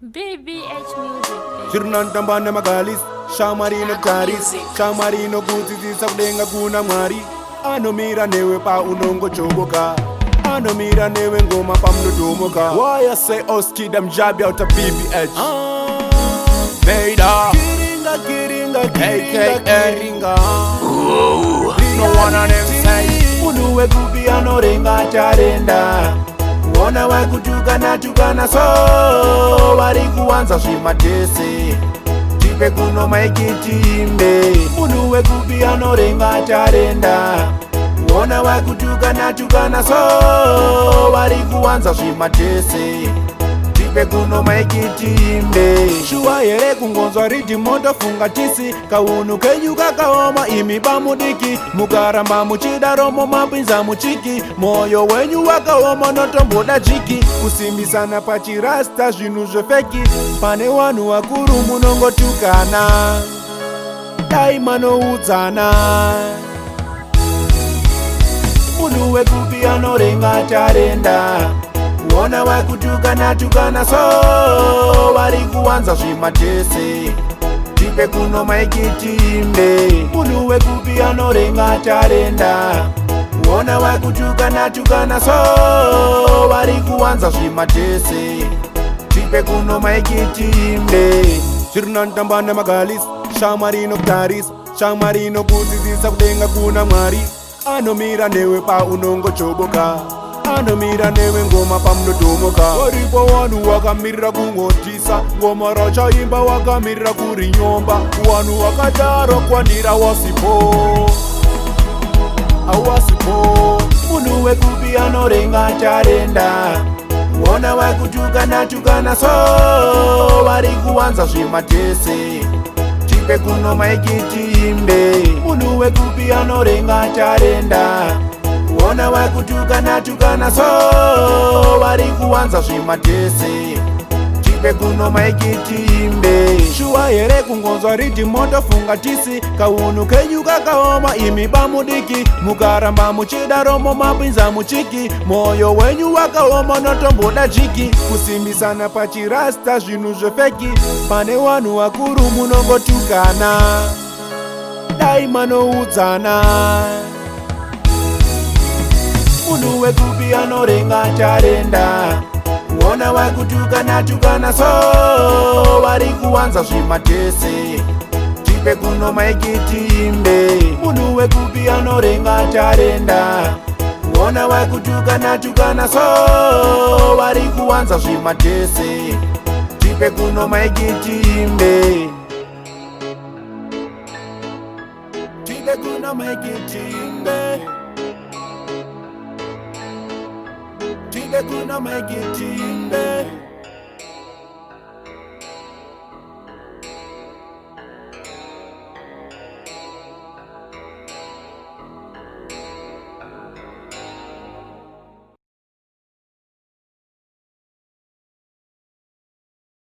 BBH Music. Chirunantambana magalis, shamarino taris, shamarino kuzisi sakudenga kuna mwari. Anomira newe pa unongo choboka, anomira newe ngoma pa mdodomoka. Why I say Oskid, I'm Jabi out of BBH. Vader, Kiringa, Kiringa. No one on them say unuwe kupi anorenga tarenda. Wona wakutukana tukana so wari kuwanza zvimatese. Tipe kuno maikitimbe unuwe kupi anorenga tarenda. Wona wakutukana tukana so wari kuwanza zvimatese. Tipe kuno maikitimbe shuwa here kungonzwa ridi moto funga tisi. Kaunu kenyu kakaoma imi bamudiki. Mukaramba muchidaromo mapinza muchiki. Moyo wenyu wakaoma notomboda jiki. Kusimbisana pachirasta zvinu zvefeki. Pane wanu wakuru munongotukana daima noudzana. Munhu wekupi anorenga tarenda. Wona wakutukana tukana so wari kuwanza zvimatese. Tipe kuno maikitimbe munhu wekupi anorenga tarenda. Wona wakutukana tukana so wari kuwanza zvimatese. Tipe kuno maikitimbe chirunantambana magalis, shamarino taris, shamarino kuzizisa kudenga kuna mwari. Anomira newe pa unongo choboka, anomira newe ngoma pa mdodomoka. Waripo wanu wakamirira kungotisa, ngoma rachaimba wakamirira kuri nyomba. Wanu wakadaro kwandira wasipo, awasipo. Munhu wekupi anorenga tarenda. Wona wakutukana tukana so wari kuwanza zvimatese. Tipe kuno maikitimbe munhu wekupi anorenga tarenda. Wona wakutukana tukana so wari kuwanza zvimatese. Tipe kuno maikitimbe shuwa here kungonzwa ridi moto funga tisi. Kaunu kenyu kakaoma imi bamudiki. Mukaramba muchidaromo mapinza muchiki. Moyo wenyu wakaoma notomboda jiki. Kusimbisana pachirasta zvinu zvefeki. Pane wanu wakuru munongotukana daima noudzana. Munhu wekupi anorenga tarenda. Wona wakutukana tukana so wari kuwanza zvimatese. Tipe kuno maikitimbe munhu wekupi anorenga tarenda. Wona wakutukana tukana so wari kuwanza zvimatese. Tipe kuno maikitimbe. Tipe kuno maikitimbe. Tipe kuno maikitimbe.